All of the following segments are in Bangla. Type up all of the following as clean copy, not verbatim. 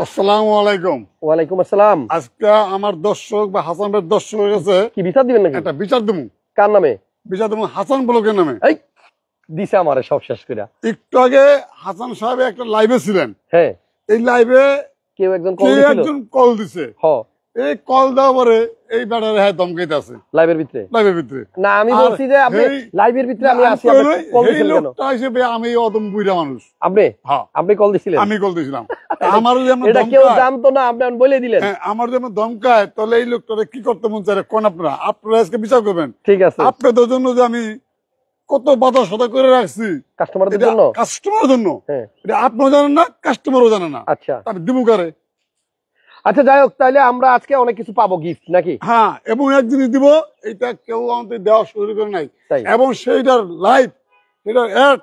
আসসালামু আলাইকুম। ওয়ালাইকুম আসসালাম। আজকে আমার দর্শক বা হাসান ভাইয়ের দর্শক কাছে কি বিচার দিবেন নাকি? একটা বিচার দেবো। কার নামে? বিচার দেবো হাসান ব্লকের নামে। এই দিছে আমারে সব শেষ করে। একটু আগে হাসান সাহেব একটা লাইভে ছিলেন। হ্যাঁ, এই লাইভে কেউ একজন কল দিছে। হ্যাঁ, এই কল দেওয়ার পরে এই ব্যাটারে হ্যাঁ ধমকাইতে আছে লাইভের ভিতরে। না আমি বলছি যে আপনি লাইভের ভিতরে আমি আছি, আপনি কল দিছিলেন কেন? লোকটা হিসেবে আমি অদম বুইড়া মানুষ। আপনি কল দিছিলেন? আমি কল দিছিলাম। আমার যেমন এটা কেউ জানতো না, আপনি বলে দিলেন। আমার যেমন ধমকায়, তাহলে এই লোকটারে কি করতে মন চায় কোন আপনারা আজকে বিচার করবেন। ঠিক আছে, আপনাদের জন্য যে আমি কত বাধা সদা করে রাখছি কাস্টমারদের জন্য, কাস্টমারের জন্য। এটা আপনিও জানেন না, কাস্টমারও জানে না। আচ্ছা, আমি দিব কারে? আচ্ছা যাই হোক, তাহলে আমরা আজকে অনেক কিছু পাবো গিফট নাকি? হ্যাঁ, এবং এক জিনিস দিব, এটা কেউ আমাদের দেওয়া শুরু করে নাই, এবং সেইটার লাইভ, সেটার অ্যাড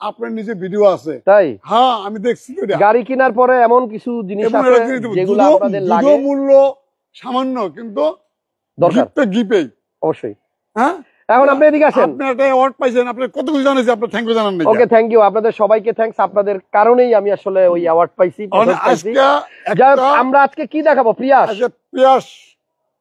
আপনার নিজে ভিডিও আছে। তাই? হ্যাঁ, আমি দেখছি। গাড়ি কেনার পরে এমন কিছু জিনিস আছে যেগুলো আপনাদের লাগে, মূল্য সামান্য কিন্তু দরকার গিফট অবশ্যই। হ্যাঁ, এখন আপনি এদিকে আসেন। আপনি একটা অ্যাওয়ার্ড পাইছেন, আপনি কত কিছু জানেন, আপনি থ্যাংক ইউ জানান না। ওকে, থ্যাংক ইউ, আপনাদের সবাইকে থ্যাঙ্কস। আপনাদের কারণেই আমি আসলে ওই অ্যাওয়ার্ড পাইছি। আমরা আজকে কি দেখাবো? পিয়াস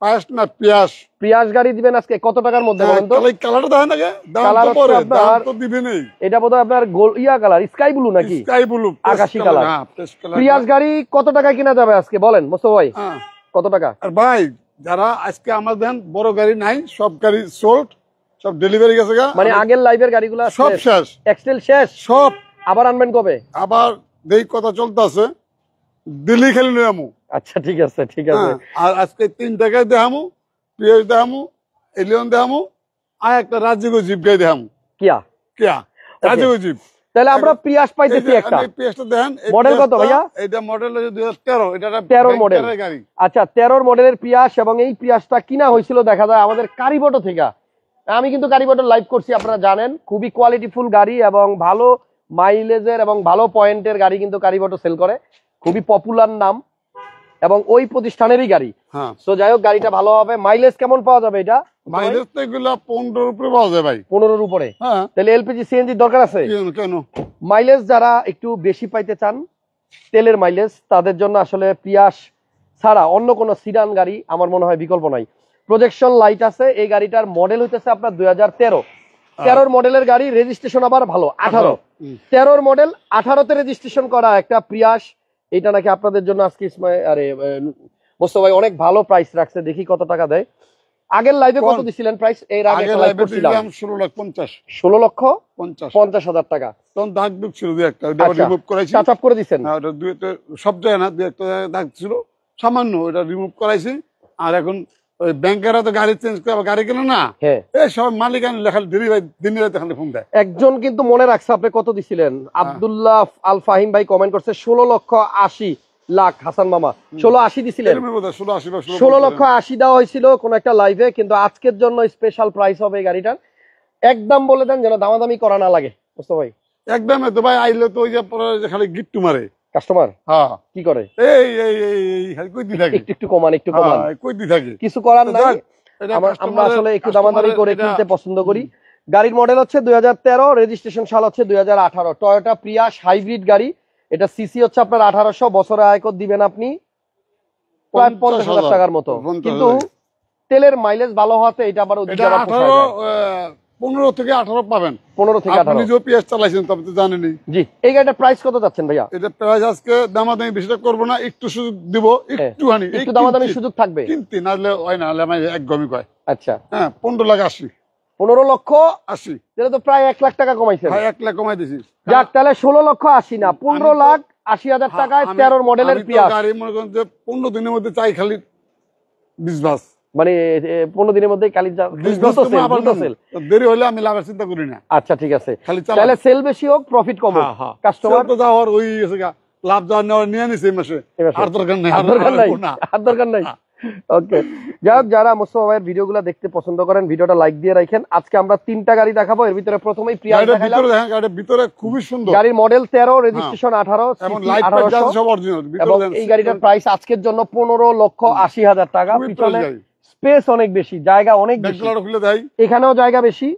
পায়াস না পিয়াস পিয়াস গাড়ি দিবেন আজকে। কত টাকার মধ্যে বলেন তো? কালারটা দেখেন না, দাম তো পরে দাম তো দিবেনই। এটা বোধহয় আপনার ইয়া কালার, স্কাই ব্লু নাকি? স্কাই ব্লু, আকাশী কালার। পিয়াস গাড়ি কত টাকায় কিনা যাবে আজকে বলেন মোস্তফা ভাই? কত টাকা? আর ভাই, যারা আজকে আমার দেন বড় গাড়ি নাই, সব গাড়ি সোল্ড, সব ডেলিভারি গেছে। মানে আগের লাইভের গাড়িগুলো সব শেষ, এক্সটেল শেষ সব। আবার আনবেন কবে? আবার দেই কথা চলতেছে, দিল্লি খেলে নিয়ে আমু। আচ্ছা, ঠিক আছে, ঠিক আছে। আর আজকে 3 টাকায় দেখামু, পিয়াজ দেখামু, এলিয়ন দেখামু, আর একটা রাজ্যগো জিপ গাই দেখামু। কিয়া রাজ্যগো জিপ। তাহলে আমরা পিয়াস পাইতেছি একটা। পিয়াসটা দেখেন, মডেল কত ভাইয়া? এটা মডেল 2013, এটা 13 মডেল গাড়ি। আচ্ছা, 13 মডেলের পিয়াস, এবং এই পিয়াসটা কিনা হয়েছিল দেখা যায় আমাদের কারিবটো থেকে। আমি কিন্তু কারিবটো লাইভ করছি, আপনারা জানেন। খুবই কোয়ালিটিফুল গাড়ি এবং ভালো মাইলেজের এবং ভালো পয়েন্টের গাড়ি কিন্তু কারিবটো সেল করে। খুবই পপুলার নাম এবং ওই প্রতিষ্ঠানেরই গাড়ি। তো যাই হোক, গাড়িটা ভালো হবে। মাইলেজ কেমন পাওয়া যাবে এটা? মাইলেজ তো এগুলা 15 উপরে পাওয়া যায় ভাই। 15 উপরে? তাহলে এলপিজি সিএনজি দরকার আছে? কেন? মাইলেজ যারা একটু বেশি পাইতে চান, তেলের মাইলেজ, তাদের জন্য আসলে পিয়াস ছাড়া অন্য কোনো সিডান গাড়ি আমার মনে হয় বিকল্প নাই। প্রজেকশন লাইট আছে। এই গাড়িটার মডেল হইতেছে আপনার 2013। 13 মডেলের গাড়ি, রেজিস্ট্রেশন আবার ভালো 18। 13 মডেল 18তে রেজিস্ট্রেশন করা একটা প্রিয়াস। এটা নাকি আপনাদের জন্য আজকে মোস্তফা ভাই অনেক ভালো প্রাইস রাখছে। দেখি কত টাকা দেয়। আগের লাইভে কত দিছিলেন প্রাইস? এর আগে লাইভ করছিলাম 16,50,000 টাকা। তখন দাগ দুগ ছিল, দুই একটা রিমুভ করাইছি, টাচ আপ করে দিবেন। সব জায়গা না, দুই একটা দাগ ছিল সামান্য, ওটা রিমুভ করাইছি। আর এখন ওই ব্যাংকেরা তো গাড়ি চেঞ্জ করে গাড়ি কেন না, এই সব মালিক লেখা দিন রাতে ফোন দেয়। একজন কিন্তু মনে রাখছে আপনি কত দিছিলেন। আব্দুল্লাহ আল ফাহিম ভাই কমেন্ট করছে 16,80,00,000 হাসান মামা 16,80 দিছিলেন। 16,80,00,000 দেওয়া হয়েছিল কোন একটা লাইভে, কিন্তু আজকের জন্য স্পেশাল প্রাইস হবে এই গাড়িটার। একদম বলে দেন যেন দামাদামি করা না লাগে মোস্তফা ভাই। একদম তো ভাই, আইলে তো ওই যে খালি গিফট মারে কাস্টমার। কি করে? একটু কমান, একটু কমান, কিছু করার নাই। আমরা আসলে একটু দামাদামি করে কিনতে পছন্দ করি। গাড়ির মডেল হচ্ছে 2013, রেজিস্ট্রেশন সাল হচ্ছে 2018। টয়োটা প্রিয়াস হাইব্রিড গাড়ি। এটা সিসি হচ্ছে আপনার 1800। বছরে আয়কর দিবেন আপনি প্রায় 50,000 টাকার মতো। কিন্তু তেলের মাইলেজ ভালো হওয়াতে এটা আবার 15 থেকে 18 পাবেন। 15 থেকে 18 আপনি যে পিএস চালাইছেন তবে তো জানেনই। জি, এই গাড়িটার প্রাইস কত যাচ্ছেন ভাইয়া? এটা প্রাইস আজকে দামাদামি বেশিটা করব না, একটু সুযোগ দিব, একটু দামাদামি সুযোগ থাকবে। কিনতে নালে হয় না, হলে আমি একদমই কয়। আচ্ছা, 15,80,000। 15,80,000 এটা তো প্রায় 1 লাখ টাকা কমাইছেন। হ্যাঁ, 1 লাখ কমাই দিছি। যাক, তাহলে 16,80,000 না, 15,80,000 টাকায় 13 মডেলের পিয়াস গাড়ি। মনে করেন যে 15 দিনের মধ্যে চাই খালি 20 বাস, মানে 15 দিনের মধ্যে কালি দেরি হলে আমি লাভের চিন্তা করি না। আচ্ছা, ঠিক আছে, তাহলে সেল বেশি হোক, প্রফিট কম হোক, কাস্টমার তো যাওয়ার ওই লাভ যাওয়ার নেওয়ার নিয়ে নিছে এই মাসে। আর দরকার নাই, আর দরকার নাই। ওকে, যাই হোক, যারা মোস্তফা ভাইয়ের ভিডিওগুলো দেখতে পছন্দ করেন ভিডিওটা লাইক দিয়ে রাখেন। আজকে আমরা 3টা গাড়ি দেখাবো। এর ভিতরে প্রথমেই প্রিয়াস দেখাইলাম। গাড়ির ভিতরে খুবই সুন্দর। গাড়ির মডেল 13, রেজিস্ট্রেশন 18, এবং লাইট সব অরিজিনাল। এবং এই গাড়িটার প্রাইস আজকের জন্য 15,80,000 টাকা। পিছনে স্পেস অনেক বেশি, জায়গা অনেক বেশি। এখানেও জায়গা বেশি,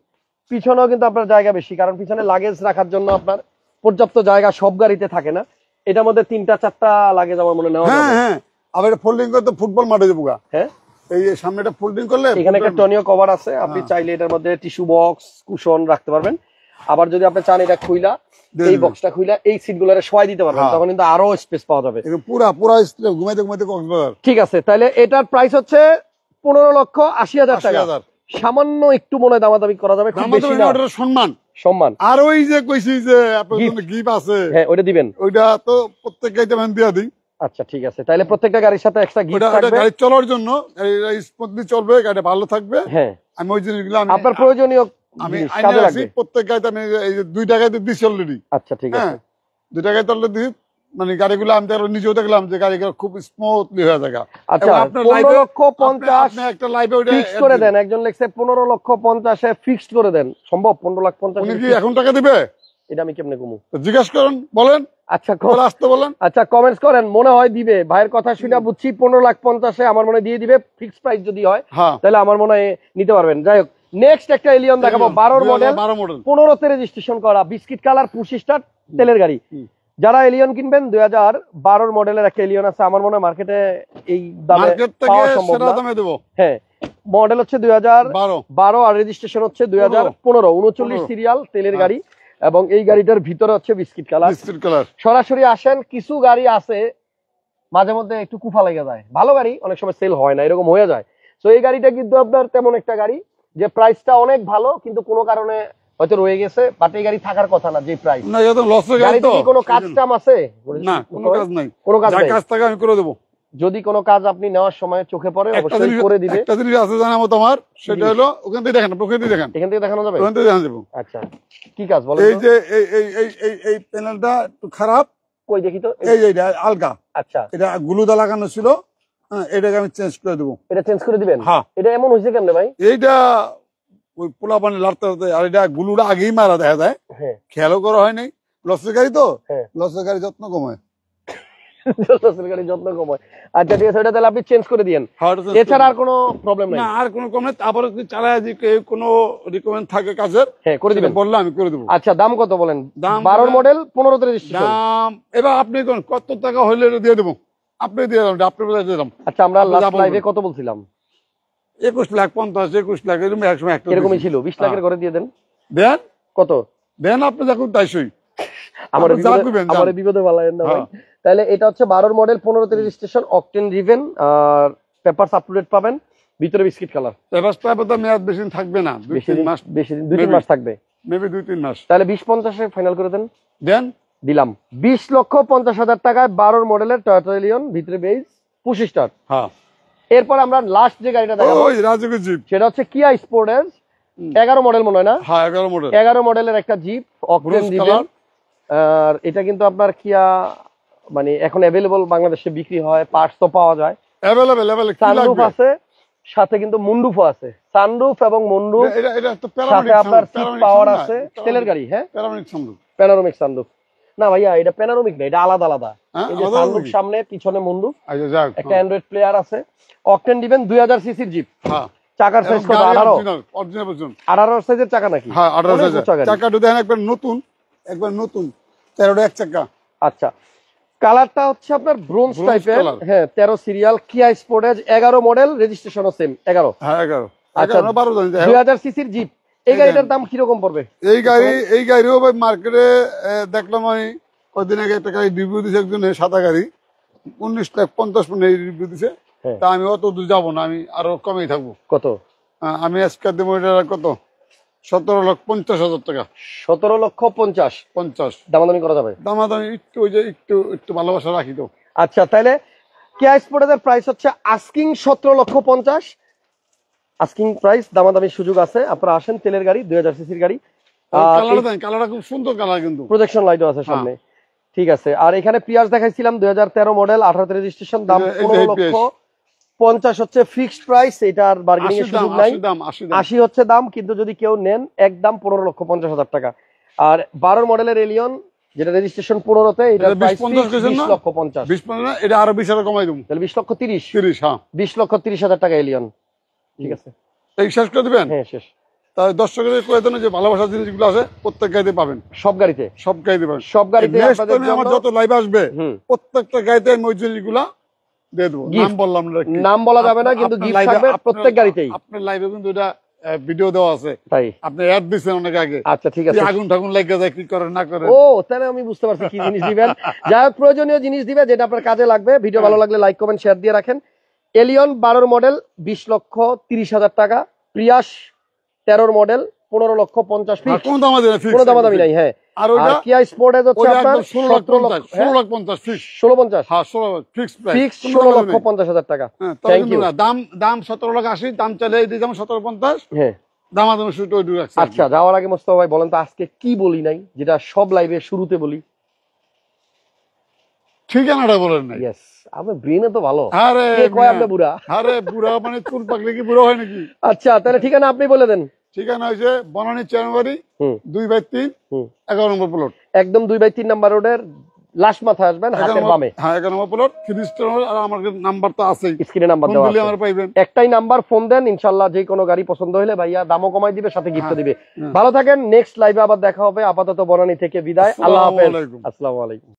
পিছনেও কিন্তু আপনার জায়গা বেশি, কারণ পিছনে লাগেজ রাখার জন্য আপনার পর্যাপ্ত জায়গা সব গাড়িতে থাকে না। এটার মধ্যে 3টা 4টা লাগে আমার মনে নেওয়া হ্যাঁ হ্যাঁ, আবার ফোল্ডিং করতে ফুটবল মাঠে যাবো। হ্যাঁ, এই সামনে একটা ফোল্ডিং করলে এখানে একটা টনিও কভার আছে, আপনি চাইলে এটার মধ্যে টিস্যু বক্স কুশন রাখতে পারবেন। আবার যদি আপনি চান এটা খুইলা এই বক্সটা খুইলা এই সিট গুলারে শোয়াই দিতে পারবেন, তখন কিন্তু আরো স্পেস পাওয়া যাবে। পুরা ঘুমাইতে ঘুমাইতে কক্সবাজার। ঠিক আছে, তাহলে এটার প্রাইস হচ্ছে 15,80,000 টাকা। সামান্য একটু মনে দামাদামি করা যাবে, খুব বেশি না। সম্মান সম্মান। আর ওই যে কইছি যে আপনার জন্য গিফট আছে, হ্যাঁ ওইটা দিবেন, ওইটা তো প্রত্যেক গাড়িতে আমি দিয়া দিই। আচ্ছা ঠিক আছে, তাহলে প্রত্যেকটা গাড়ির সাথে এক্সট্রা গিফট থাকবে। গাড়ি চলার জন্য স্মুথলি চলবে, গাড়িটা ভালো থাকবে। হ্যাঁ, আমি ওই জিনিসগুলো আপনার প্রয়োজনীয় আমি কাজে রাখছি। প্রত্যেক গাড়িতে আমি এই যে 2 টাকাতে দিছি অলরেডি। আচ্ছা ঠিক আছে, 2 টাকাতে অলরেডি দিই। মানে গাড়িগুলো আমি তো নিজেও দেখলাম যে গাড়িগুলো খুব স্মুথলি হয়ে যায়। আচ্ছা, 15,50,000 আপনি একটা লাইভে ওটা ফিক্সড করে দেন। একজন লিখছে 15,50,000 এ ফিক্সড করে দেন, সম্ভব? 15,50,000 উনি কি এখন টাকা দিবে? এটা আমি কেমনে কমু? জিজ্ঞেস করেন, বলেন। আচ্ছা আসতে বলেন। আচ্ছা কমেন্টস করেন, মনে হয় দিবে। ভাইয়ের কথা শুনে বুঝছি 15,50,000 আমার মনে দিয়ে দিবে, ফিক্সড প্রাইস যদি হয় তাহলে আমার মনে হয় নিতে পারবেন। যাই হোক, নেক্সট একটা এলিয়ন দেখাবো, 12 মডেল, 15তে রেজিস্ট্রেশন করা, বিস্কিট কালার, পুশ স্টার্ট, তেলের গাড়ি। যারা এলিয়ন কিনবেন 2012 মডেলের একটা এলিয়ন আছে, আমার মনে হয় মার্কেটে এই দামে পাওয়া সম্ভব না। হ্যাঁ, মডেল হচ্ছে 2012 আর রেজিস্ট্রেশন হচ্ছে 2015, 39 সিরিয়াল, তেলের গাড়ি। এবং এই গাড়িটার ভিতরে হচ্ছে বিস্কিট কালার। সরাসরি আসেন, কিছু গাড়ি আছে মাঝে মধ্যে একটু কুফা লেগে যায়, ভালো গাড়ি অনেক সময় সেল হয় না, এরকম হয়ে যায়। তো এই গাড়িটা কিন্তু আপনার তেমন একটা গাড়ি যে প্রাইসটা অনেক ভালো, কিন্তু কোনো কারণে হয়তো রয়ে গেছে, বাট এই গাড়ি থাকার কথা না যে প্রাইস। গাড়িতে কি কোনো কাজ টাম আছে? না, কোনো কাজ নাই। কোনো কাজ নাই, কাজ থাকে আমি করে দেবো। যদি কোনো কাজ আপনি নেওয়ার সময় চোখে পড়ে অবশ্যই করে দিবে। একটা জিনিস আছে জানাবো তোমার, সেটা হলো ওখান থেকে দেখেন, প্রকৃতি দেখেন, এখান থেকে দেখানো যাবে, ওখান থেকে দেখানো যাবে। আচ্ছা কি কাজ বলেন? এই যে এই প্যানেলটা একটু খারাপ, কই দেখি তো। এই যে আলগা, আচ্ছা এটা গ্লুদা লাগানো ছিল, এটাকে আমি চেঞ্জ করে দেবো। এটা চেঞ্জ করে দিবেন? হ্যাঁ। এটা এমন হইছে কেমনে ভাই? এইটা ওই পোলা পানি লাড়তে লাড়তে, আর এটা গ্লুটা আগেই মারা দেখা যায়, খেয়ালও করা হয়নি। লসের গাড়ি তো, লসের গাড়ি যত্ন কমায়। যত্ন কমায়, আচ্ছা ঠিক আছে, ওটা তাহলে আপনি চেঞ্জ করে দিয়েন, এছাড়া আর কোনো প্রবলেম নাই? না, আর কোনো প্রবলেম নেই। তারপরে যদি চালায় যদি কোনো রিকমেন্ড থাকে কাজের, হ্যাঁ করে দিবেন, বললে আমি করে দেবো। আচ্ছা দাম কত বলেন? 12 মডেল, 15তে রেজিস্ট্রেশন। দাম এবার আপনি কোন কত টাকা হইলে দিয়ে দেবো, আপনি দিয়ে দেবেন, আপনি দিয়ে দেবেন। আচ্ছা, আমরা লাস্ট লাইভে কত বলছিলাম? 21,50,000, 21,00,000 এরকমই ছিল। 20 লাখের করে দিয়ে দেন। দেন কত দেন, আপনি যখন তাইছই আমার বিপদে বালায়েন না ভাই। তাহলে এটা হচ্ছে 12 মডেল, 15তে রেজিস্ট্রেশন, অকটেন ড্রিভেন, আর পেপারস আপ টু ডেট পাবেন, ভিতরে বিস্কিট কালার। পেপারস পাবে তো মেয়াদ বেশি থাকবে না, 2-3 মাস, বেশি দিন 2-3 মাস থাকবে, মেবি 2-3 মাস। তাহলে 20,50 এ ফাইনাল করে দেন। দেন, দিলাম 20,50,000 টাকায় 12 মডেলের টয়োটা এলিয়ন, ভিতরে বেজ, পুশ স্টার্ট। হ্যাঁ, এরপর আমরা লাস্ট যে গাড়িটা দেখাবো, ওই রাজুকের জিপ, সেটা হচ্ছে কিয়া স্পোর্টেজ, 11 মডেল মনে হয় না? হ্যাঁ 11 মডেল, 11 মডেলের একটা জিপ, অকটেন ড্রিভেন। আর এটা কিন্তু আপনার কিয়া মানে এখন अवेलेबल বাংলাদেশে বিক্রি হয়, পার্টস তো পাওয়া যায়, अवेलेबल সানরুফ আছে, সাথে কিন্তু মুন্ডুফও আছে, সানরুফ এবং মুন্ডুফ, এটা তো সাথে আপনার সিট পাওয়ার আছে, তেলের গাড়ি। হ্যাঁ, প্যানোরামিক সানরুফ না ভাইয়া, এটা প্যানোরামিক না, এটা আলাদা আলাদা। এই যে সানরুফ সামনে, পিছনে মুন্ডুফ, একটা অ্যান্ড্রয়েড প্লেয়ার আছে, অকটেন ডিভেন, 2000 সিসির জিপ। হ্যাঁ, চাকার সাইজ কত? 18 সাইজের চাকা নাকি? হ্যাঁ 18 সাইজের চাকাটা দেখেন, একবার নতুন, একবার নতুন, 13 এক চাকা। আচ্ছা, কালারটা হচ্ছে আপনার ব্রোঞ্জ টাইপের। হ্যাঁ, 13 সিরিয়াল, কিয়া স্পোর্টেজ, 11 মডেল, রেজিস্ট্রেশনও সেম 11। হ্যাঁ 11। আচ্ছা 2000 সিসির জিপ, এই গাড়িটার দাম কি রকম পড়বে? এই গাড়িও ভাই মার্কেটে দেখলাম আমি কয়েকদিন আগে, একটা গাড়ি রিভিউ দিছে একজনে, সাদা গাড়ি, 19,50,000 এই রিভিউ দিছে। তা আমি অত দূর যাবো না, আমি আরো কমেই থাকবো। কত? আমি আজকে দেবো এটা কত, 17,50,000 টাকা। 17,50,000 দামাদামি করা যাবে? দামাদামি একটু, ওই যে একটু ভালোবাসা রাখি তো। আচ্ছা, তাহলে কিয়া স্পোর্টেজের প্রাইস হচ্ছে আস্কিং 17,50,000, আস্কিং প্রাইস, দামাদামির সুযোগ আছে। আপনারা আসেন, তেলের গাড়ি, 2000 সিসির গাড়ি। কালারটা খুব সুন্দর কালার, কিন্তু প্রজেকশন লাইটও আছে সামনে। ঠিক আছে, আর এখানে পিয়াস দেখাইছিলাম 2013 মডেল, 18তে রেজিস্ট্রেশন, দাম 15,50,000 হচ্ছে ফিক্সড প্রাইস, এটার বার্গেনিং এর সুযোগ নাই। 80 হচ্ছে দাম, কিন্তু যদি কেউ নেন একদম 15,50,000 টাকা। আর 12 মডেলের এলিয়ন, যেটা রেজিস্ট্রেশন 15তে, এটার প্রাইস 20,50,000। 20,50,000, এটা আরো 20,000 কমাই দেব, তাহলে 20,30,000। 30, হ্যাঁ 20,30,000 টাকা এলিয়ন। ঠিক আছে, এই শেষ করে দিবেন? হ্যাঁ শেষ। তাই দর্শকের প্রয়োজনে যে ভালোবাসার জিনিসগুলো আছে প্রত্যেক গাড়িতে পাবেন, সব গাড়িতে সব গাড়িতে পাবেন। সব গাড়িতে Next আপনাদের time আমার জন্য- যত লাইভ আসবে হুম। প্রত্যেকটা গাড়িতে আমি ওই জিনিসগুলা দিয়ে দেবো। Gift। নাম বললাম না, নাম বলা যাবে না, কিন্তু গিফট থাকবে প্রত্যেক গাড়িতেই। আপনার লাইভে কিন্তু এটা ভিডিও দেওয়া আছে, তাই আপনি অ্যাড দিচ্ছেন অনেক আগে। আচ্ছা ঠিক কি আছে। আগুন ঠাগুন লেগে যায় কি করে না করে। ও তাহলে আমি বুঝতে পারছি কি জিনিস দিবেন। যাই হোক, প্রয়োজনীয় জিনিস দিবে যেটা আপনার কাজে লাগবে। ভিডিও ভালো লাগলে লাইক কমেন্ট শেয়ার দিয়ে রাখেন। এলিয়ন 12 মডেল 20,30,000 টাকা, প্রিয়াস 13 মডেল 15,50,000 আর ফিক্স, কোন দাম আছে ফিক্স, কোনো দামাদামি নাই। হ্যাঁ, আর ওইটা আর কিয়া স্পোর্টেজ হচ্ছে ওইটা আপনার একদম 16,50,000 হ্যাঁ, 16,50,000 ফিক্স। 16,50 হ্যাঁ 16 ফিক্স প্রাইস, ফিক্স 16,50,000 টাকা। হ্যাঁ তবে থ্যাংক কিন্তু ইউ। না, দাম 17,80,000, দাম চাইলে এই যেমন 17,50, হ্যাঁ দামাদামি শুরু ওই রাখছে। আচ্ছা, যাওয়ার আগে মোস্তফা ভাই বলেন তো আজকে কি বলি নাই, যেটা সব লাইভে শুরুতে বলি? ঠিকানাটা বলেন নাই। ইয়েস, আপনার ব্রেনে তো ভালো। আরে কে কয় আপনি বুড়া? আরে বুড়া মানে চুল পাকলে কি বুড়া হয় নাকি? আচ্ছা তাহলে ঠিকানা আপনি বলে দেন। ঠিকানা হয়েছে বনানী জানুয়ারি হুম 2/3 হুম 11 নম্বর প্লট। একদম 2/3 নাম্বার রোডের লাস্ট মাথায় আসবেন, হাতের বামে। হ্যাঁ 11 নম্বর প্লট 3 স্টার। আর আমার নাম্বার তো আছেই, স্ক্রিনে নাম্বার ফোন দেওয়া দিলে আছে। আমার পাইবেন। একটাই নাম্বার, ফোন দেন, ইনশাআল্লাহ যে কোনো গাড়ি পছন্দ হলে ভাইয়া দামও কমাই দিবে, সাথে গিফট হ্যাঁ, দিবে। হ্যাঁ। ভালো থাকেন, নেক্সট লাইভে আবার দেখা হবে। আপাতত বনানী থেকে বিদায়, আল্লাহ আসসালামু হাফেজ, আলাইকুম। আসসালামু আলাইকুম।